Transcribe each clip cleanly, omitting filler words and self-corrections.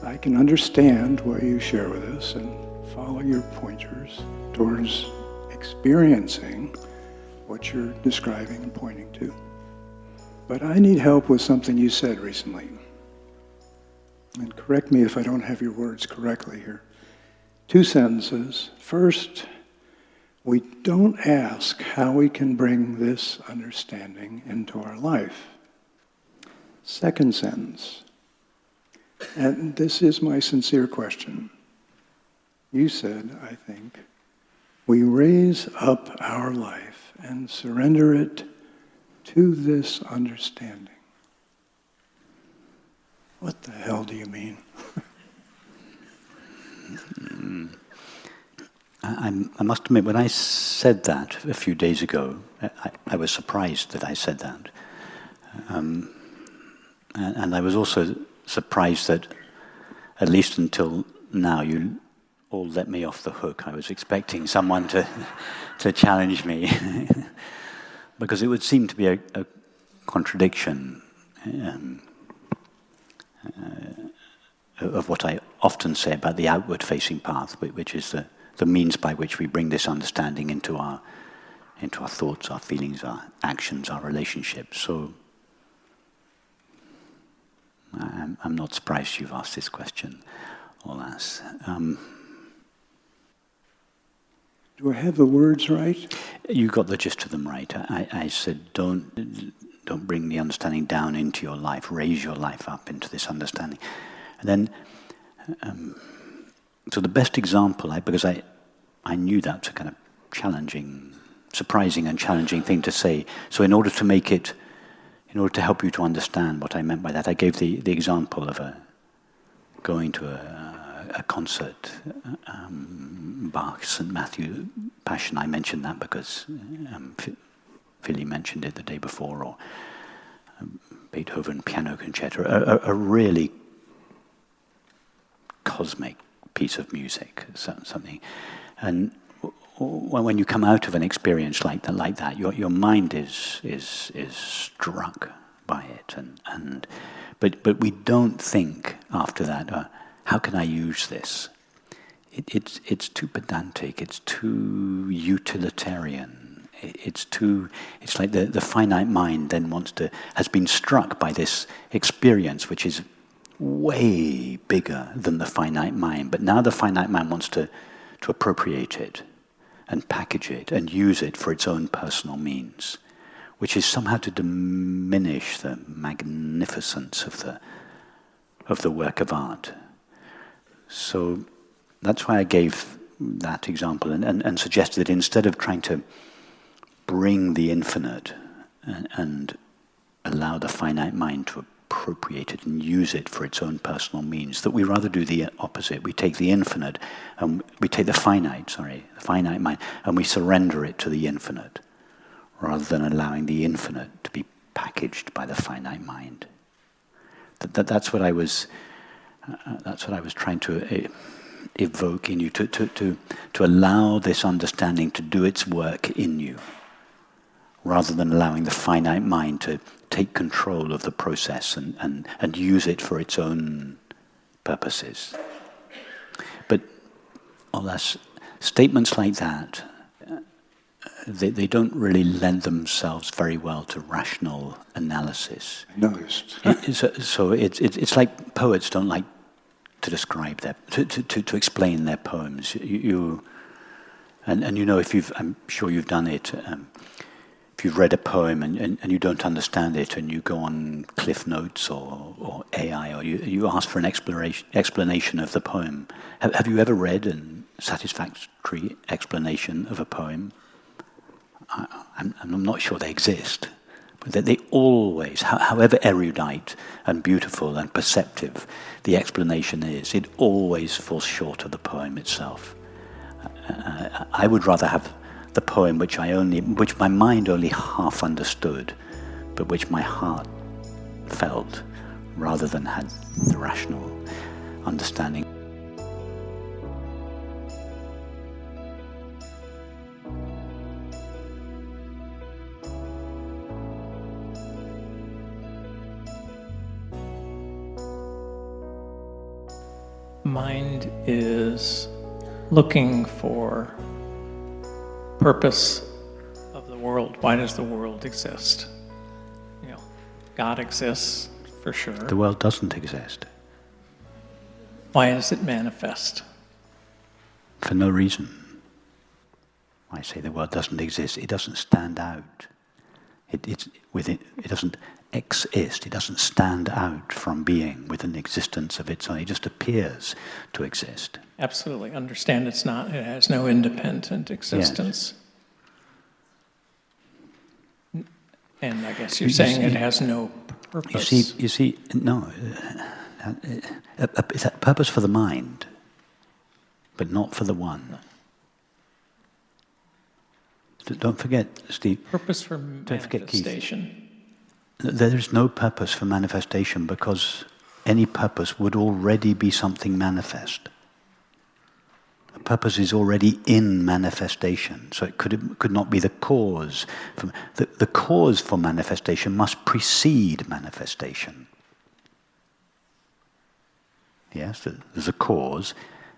I can understand what you share with us and follow your pointers towards experiencing what you're describing and pointing to. But I need help with something you said recently. And correct me if I don't have your words correctly here. 2 sentences. First, we don't ask how we can bring this understanding into our life. Second sentence, and this is my sincere question. You said, I think, we raise up our life and surrender it to this understanding. What the hell do you mean? I must admit, when I said that a few days ago, I was surprised that I said that. And I was also surprised that, at least until now, you all let me off the hook. I was expecting someone to challenge me, because it would seem to be a contradiction of what I often say about the outward-facing path, which is the means by which we bring this understanding into our thoughts, our feelings, our actions, our relationships. So I'm not surprised you've asked this question, Olas. Do I have the words right? You got the gist of them right. I said, don't bring the understanding down into your life. Raise your life up into this understanding. And then, so the best example, because I knew that's a kind of surprising and challenging thing to say. So in order to help you to understand what I meant by that, I gave the example of going to a concert, Bach, St. Matthew Passion. I mentioned that because Philly mentioned it the day before, or Beethoven Piano Concerto, a really cosmic piece of music, something. And when you come out of an experience like that, your mind is struck by it, but we don't think after that, how can I use this? It's too pedantic. It's too utilitarian. It's like the finite mind then has been struck by this experience, which is way bigger than the finite mind. But now the finite mind wants to appropriate it and package it and use it for its own personal means, which is somehow to diminish the magnificence of the work of art. So that's why I gave that example and suggested that instead of trying to bring the infinite and allow the finite mind to appropriate it and use it for its own personal means, that we rather do the opposite. We take the infinite, and we take the finite mind, and we surrender it to the infinite, rather than allowing the infinite to be packaged by the finite mind. That's what I was trying to evoke in you, to allow this understanding to do its work in you, rather than allowing the finite mind to take control of the process and use it for its own purposes. But alas, statements like that, they don't really lend themselves very well to rational analysis. I noticed. So it's like poets don't like to describe to explain their poems. And you know, I'm sure you've done it. If you've read a poem and you don't understand it, and you go on Cliff Notes or AI, or you ask for an explanation of the poem. Have you ever read a satisfactory explanation of a poem? I'm not sure they exist, but that they always, however erudite and beautiful and perceptive the explanation is, it always falls short of the poem itself. I would rather have the poem which my mind only half understood, but which my heart felt, rather than had the rational understanding. Mind is looking for purpose of the world. Why does the world exist? You know, God exists for sure. The world doesn't exist. Why is it manifest? For no reason. I say the world doesn't exist. It doesn't stand out. It doesn't exist. It doesn't stand out from being with an existence of its own. It just appears to exist. Absolutely. Understand it's not. It has no independent existence. Yes. And I guess you're saying it has no purpose. You see, no. It's a purpose for the mind, but not for the one. Don't forget, Steve. Purpose for Don't forget, Keith. manifestation. There is no purpose for manifestation because any purpose would already be something manifest. A purpose is already in manifestation, so it could not be the cause. The cause for manifestation must precede manifestation. Yes, there's a cause,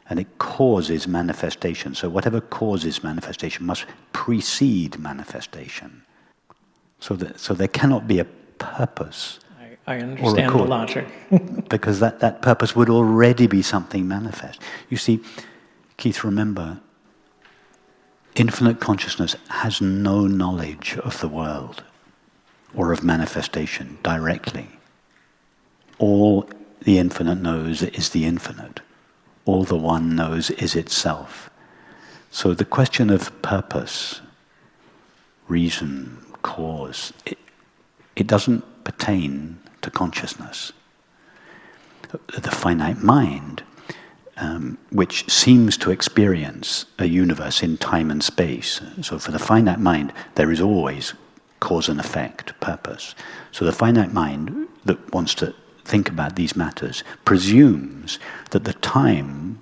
and it causes manifestation. So whatever causes manifestation must precede manifestation. So there cannot be a purpose. I understand the logic. Because that purpose would already be something manifest. You see, Keith, remember, infinite consciousness has no knowledge of the world or of manifestation directly. All the infinite knows is the infinite. All the one knows is itself. So the question of purpose, reason, cause, it doesn't pertain to consciousness. The finite mind, which seems to experience a universe in time and space. So for the finite mind, there is always cause and effect, purpose. So the finite mind that wants to think about these matters presumes that the time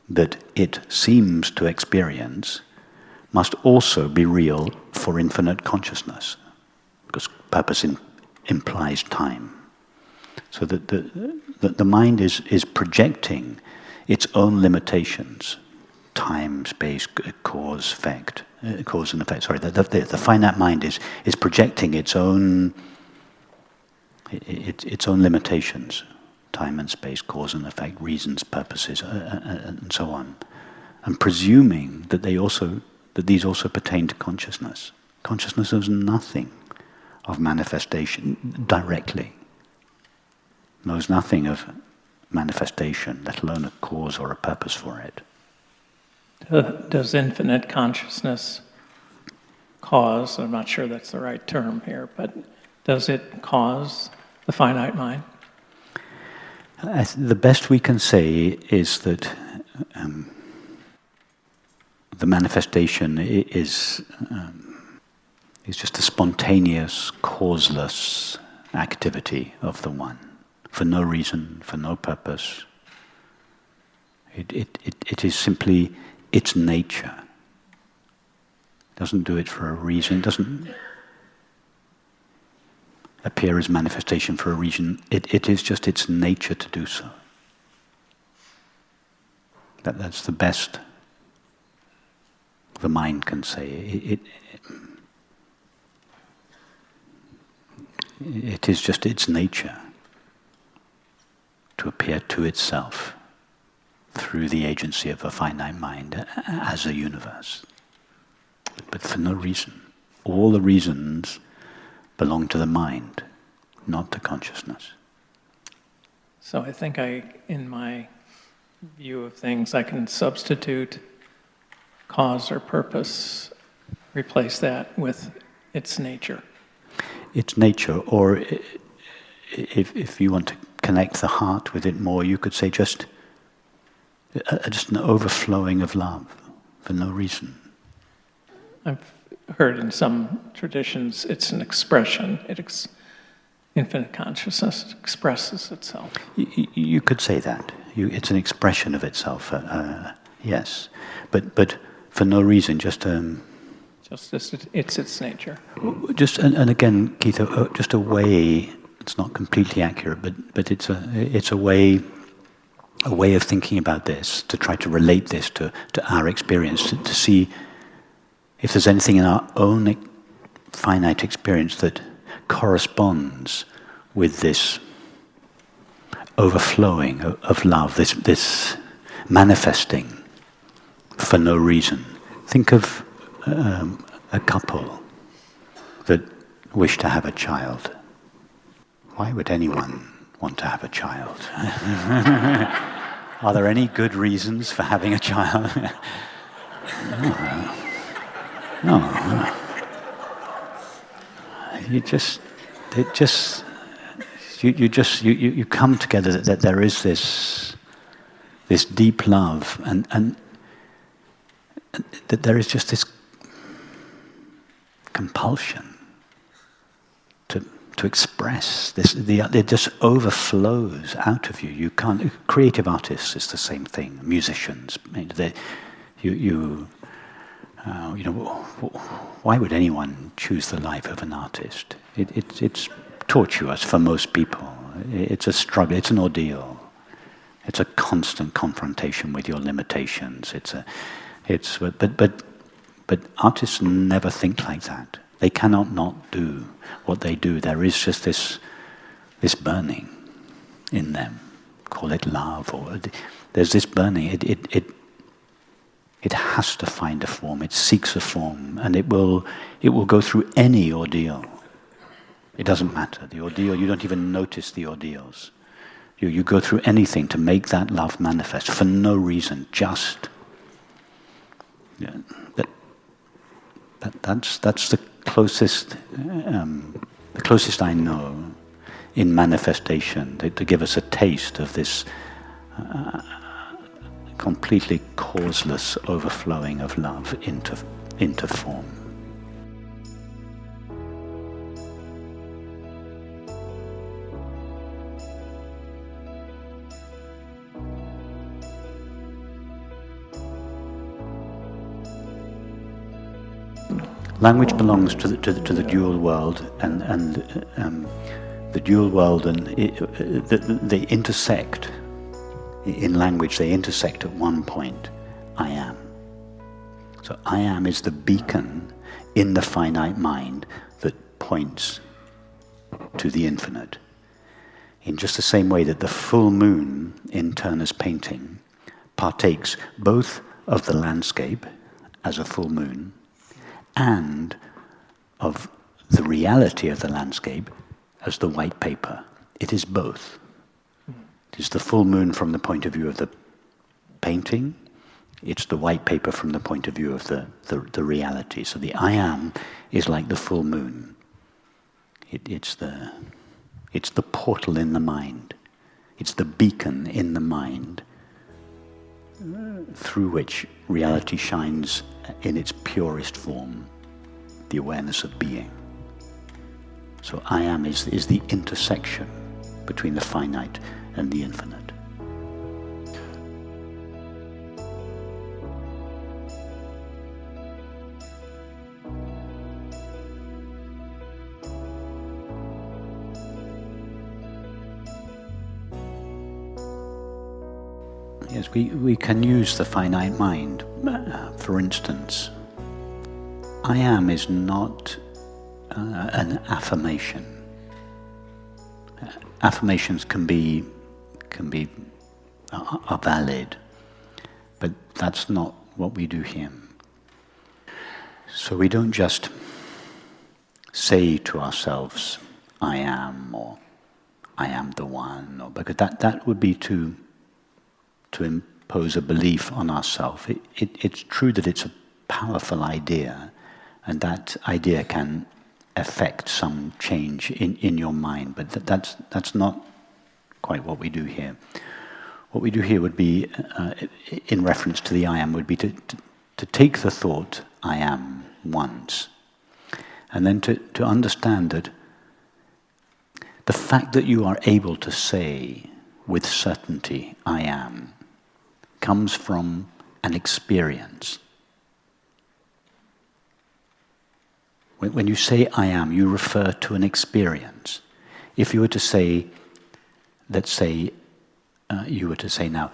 that it seems to experience must also be real for infinite consciousness, because purpose implies time. So that the mind is projecting its own limitations, time, space, cause, effect, cause and effect. Sorry, the finite mind is projecting its own limitations, time and space, cause and effect, reasons, purposes, and so on, and presuming that these also pertain to consciousness. Consciousness knows nothing of manifestation directly, knows nothing of manifestation, let alone a cause or a purpose for it. Does infinite consciousness cause, I'm not sure that's the right term here, but does it cause the finite mind? The best we can say is that the manifestation is just a spontaneous, causeless activity of the one, for no reason, for no purpose. It is simply its nature. It doesn't do it for a reason. It doesn't appear as manifestation for a reason. It is just its nature to do so. That's the best the mind can say. It is just its nature to appear to itself through the agency of a finite mind as a universe. But for no reason. All the reasons belong to the mind, not to consciousness. So I think in my view of things, I can substitute cause or purpose, replace that with its nature. Its nature, or if you want to connect the heart with it more, you could say just an overflowing of love for no reason. I've heard in some traditions it's an expression. Infinite consciousness expresses itself. You could say that. It's an expression of itself, yes. But for no reason, just as it's its nature. And again, Keith, just a way. It's not completely accurate, but it's a way a way of thinking about this, to try to relate this to our experience, to see if there's anything in our own finite experience that corresponds with this overflowing of love, this manifesting for no reason. Think of a couple that wish to have a child. Why would anyone want to have a child? Are there any good reasons for having a child? No. You come together that there is this deep love and that there is just this compulsion to express this. It just overflows out of you. You can't. Creative artists is the same thing. Musicians, why would anyone choose the life of an artist? It's tortuous for most people. It's a struggle. It's an ordeal. It's a constant confrontation with your limitations. But artists never think like that. They cannot not do what they do. There is just this burning in them. Call it love, or there's this burning. It has to find a form. It seeks a form, and it will go through any ordeal. It doesn't matter. The ordeal, you don't even notice the ordeals. You go through anything to make that love manifest for no reason, just. Yeah, that's the closest I know in manifestation to give us a taste of this completely causeless overflowing of love into form. Language belongs to the dual world, and the dual world and they intersect. In language, they intersect at one point. I am. So I am is the beacon in the finite mind that points to the infinite. In just the same way that the full moon in Turner's painting partakes both of the landscape as a full moon and of the reality of the landscape as the white paper. It is both. It is the full moon from the point of view of the painting. It's the white paper from the point of view of the reality. So the I am is like the full moon. It's the portal in the mind. It's the beacon in the mind through which reality shines in its purest form, the awareness of being. So I am is the intersection between the finite and the infinite. Yes, we can use the finite mind. For instance, I am is not an affirmation. Affirmations are valid, but that's not what we do here. So we don't just say to ourselves, I am, or I am the one, or because that would be to impose a belief on ourselves. It's true that it's a powerful idea, and that idea can affect some change in your mind, but that's not quite what we do here. What we do here would be, in reference to the I am, would be to take the thought, I am, once, and then to understand that the fact that you are able to say with certainty, I am, comes from an experience. When you say I am, you refer to an experience. If you were to say, let's say, you were to say now,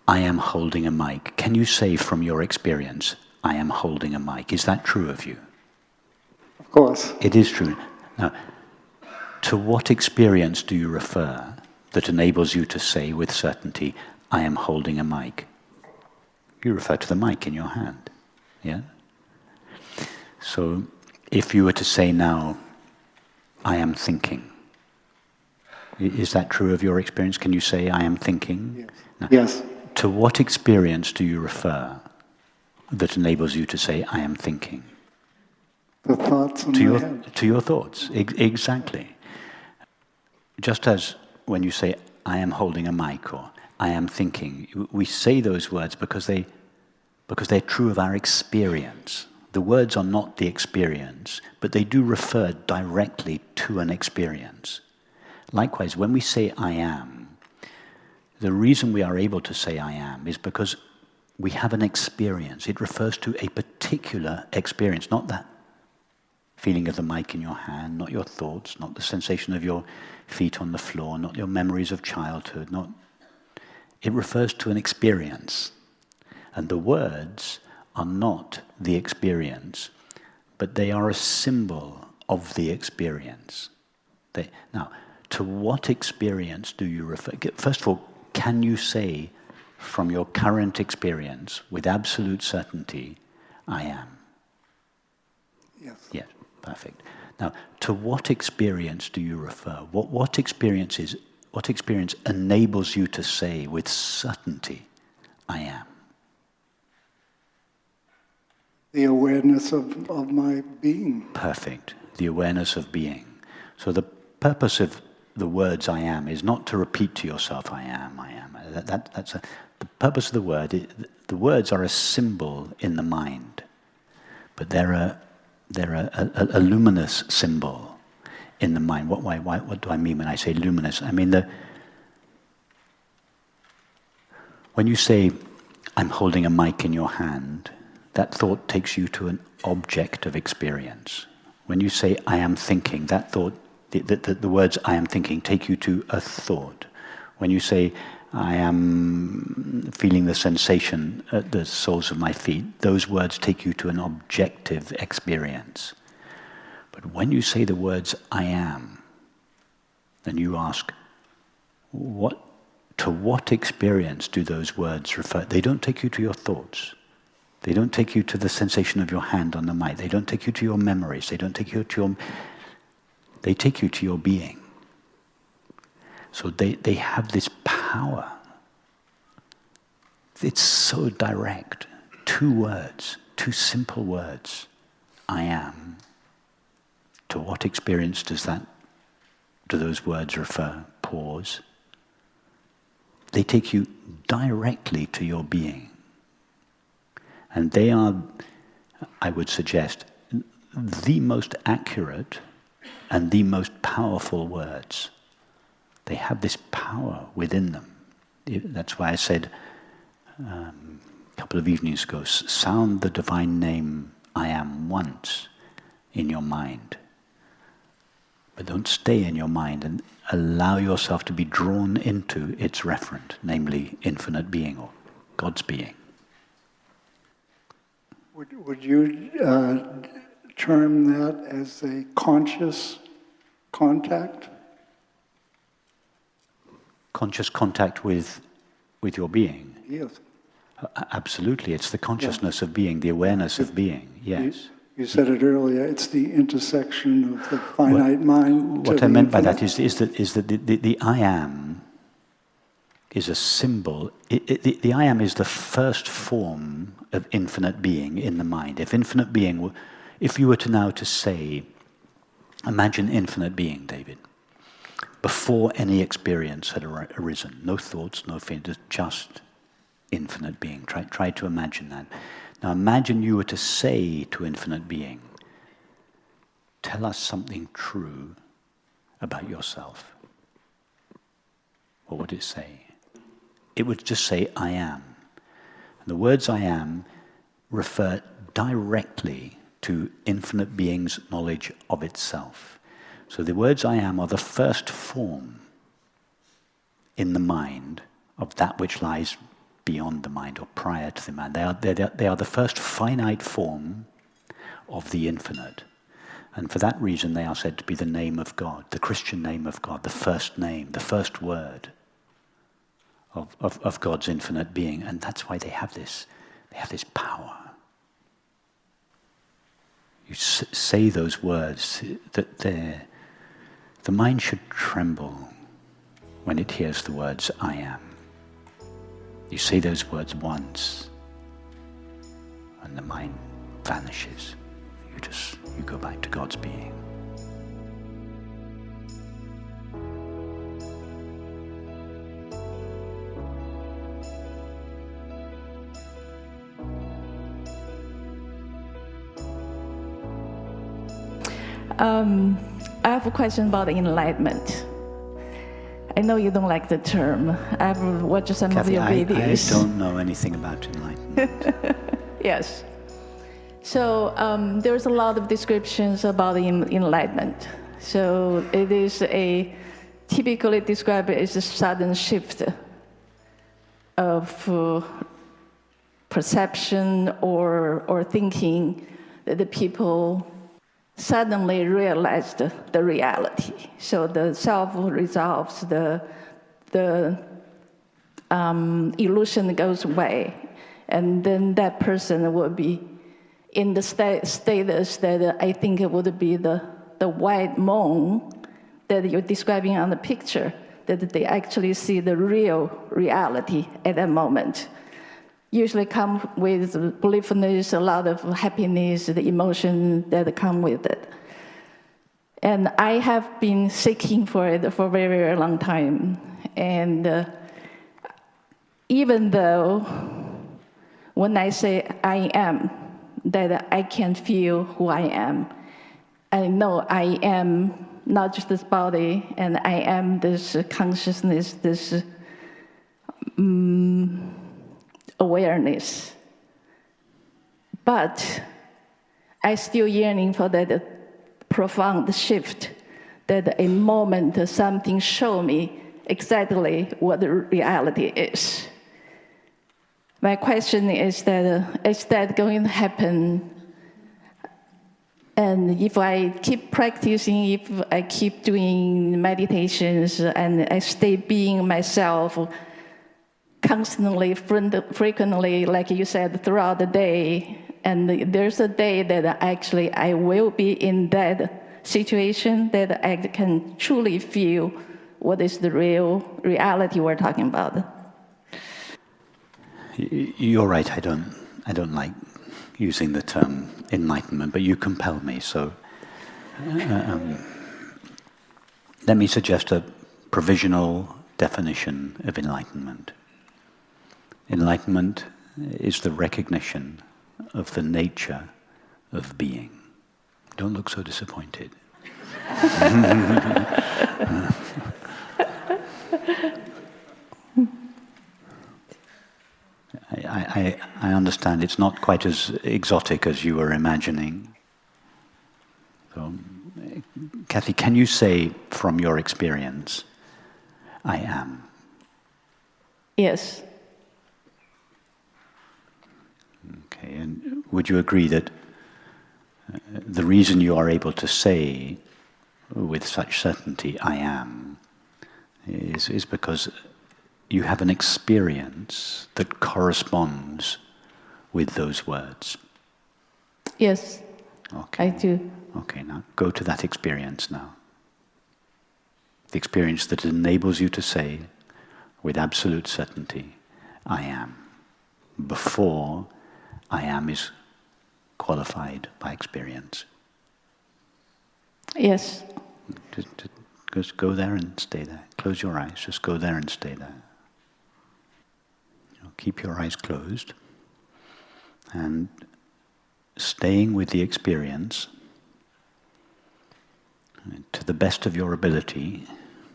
I am holding a mic, can you say from your experience, I am holding a mic? Is that true of you? Of course. It is true. Now, to what experience do you refer that enables you to say with certainty, I am holding a mic? You refer to the mic in your hand. Yeah? So, if you were to say now, I am thinking, is that true of your experience? Can you say, I am thinking? Yes. Now, Yes. to what experience do you refer that enables you to say, I am thinking? The thoughts in To my head. your thoughts, exactly. Just as when you say, I am holding a mic, or I am thinking, we say those words because they're true of our experience. The words are not the experience, but they do refer directly to an experience. Likewise, when we say I am, the reason we are able to say I am is because we have an experience. It refers to a particular experience, not that feeling of the mic in your hand, not your thoughts, not the sensation of your feet on the floor, not your memories of childhood. It refers to an experience. And the words are not the experience, but they are a symbol of the experience. Now, to what experience do you refer? First of all, can you say from your current experience with absolute certainty, I am? Yes. Yes, perfect. Now, to what experience do you refer? What experience enables you to say with certainty, I am? The awareness of my being. Perfect. The awareness of being. So the purpose of the words I am is not to repeat to yourself, I am, I am. The purpose of the word, the words are a symbol in the mind, but they're a luminous symbol in the mind. What do I mean when I say luminous? I mean when you say, I'm holding a mic in your hand, that thought takes you to an object of experience. When you say, I am thinking, that thought, the words I am thinking take you to a thought. When you say, I am feeling the sensation at the soles of my feet, those words take you to an objective experience. But when you say the words I am, then you ask, to what experience do those words refer? They don't take you to your thoughts. They don't take you to the sensation of your hand on the mic. They don't take you to your memories. They take you to your being. So they have this power. It's so direct. 2 words, 2 simple words. I am. To what experience do those words refer? Pause. They take you directly to your being. And they are, I would suggest, the most accurate and the most powerful words. They have this power within them. That's why I said a couple of evenings ago, sound the divine name I am once in your mind. But don't stay in your mind, and allow yourself to be drawn into its referent, namely infinite being or God's being. Would you term that as a conscious contact? Conscious contact with your being. Yes. Absolutely, it's the consciousness of being, the awareness of being, yes. You said it earlier, it's the intersection of the finite mind. What to I the meant by infinite. that is that the I am is a symbol. The I am is the first form of infinite being in the mind. If infinite being, if you were to now to say, imagine infinite being, David, before any experience had arisen, no thoughts, no feelings, just infinite being. Try to imagine that. Now imagine you were to say to infinite being, tell us something true about yourself. What would it say? It would just say, I am. And the words I am refer directly to infinite being's knowledge of itself. So the words I am are the first form in the mind of that which lies beyond the mind or prior to the mind. They are the first finite form of the infinite. And for that reason, they are said to be the name of God, the Christian name of God, the first name, the first word of God's infinite being. And that's why they have this power. You say those words, that the mind should tremble when it hears the words, I am. You say those words once, and the mind vanishes. You go back to God's being. I have a question about enlightenment. I know you don't like the term. I've watched some Kathy, of your videos. I don't know anything about enlightenment. Yes. So there's a lot of descriptions about enlightenment. So it is typically described as a sudden shift of perception or thinking that the people suddenly realized the reality. So the self resolves, the illusion goes away, and then that person will be in the status that I think it would be the white moon that you're describing on the picture, that they actually see the real reality at that moment. Usually come with beliefness, a lot of happiness, the emotion that come with it. And I have been seeking for it for a very, very long time. And even though when I say I am, that I can feel who I am, I know I am not just this body, and I am this consciousness, this awareness. But I still yearning for that profound shift, that a moment something show me exactly what the reality is. My question is that going to happen? And if I keep practicing, if I keep doing meditations, and I stay being myself constantly, frequently, like you said, throughout the day, and there's a day that actually I will be in that situation, that I can truly feel what is the real reality we're talking about. You're right. I don't like using the term enlightenment, but you compel me. So let me suggest a provisional definition of enlightenment. Enlightenment is the recognition of the nature of being. Don't look so disappointed. I understand it's not quite as exotic as you were imagining. So, Kathy, can you say from your experience, I am? Yes. Okay, and would you agree that the reason you are able to say with such certainty, I am, is because you have an experience that corresponds with those words? Yes, okay. I do. Okay, now go to that experience now. The experience that enables you to say with absolute certainty, I am, before I am is qualified by experience. Yes. Just go there and stay there. Close your eyes, just go there and stay there. Keep your eyes closed, and staying with the experience, to the best of your ability,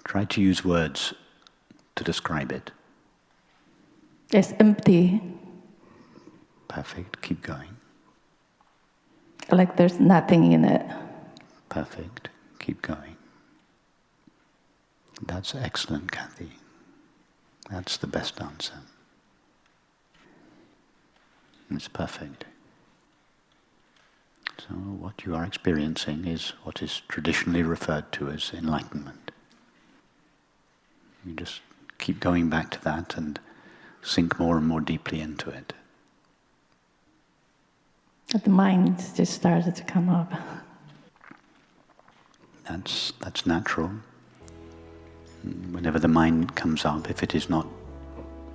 try to use words to describe it. It's empty. Perfect, keep going. Like there's nothing in it. That's the best answer. It's perfect. So what you are experiencing is what is traditionally referred to as enlightenment. You just keep going back to that and sink more and more deeply into it. The mind just started to come up. That's natural. Whenever the mind comes up, if it is not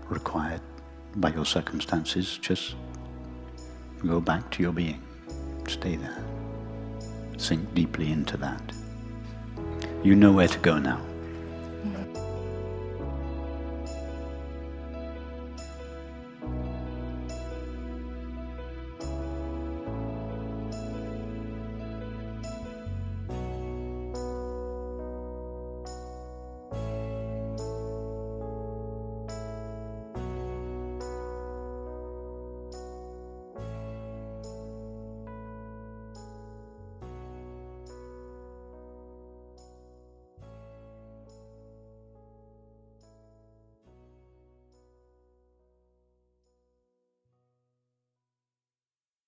required by your circumstances, just go back to your being. Stay there. Sink deeply into that. You know where to go now.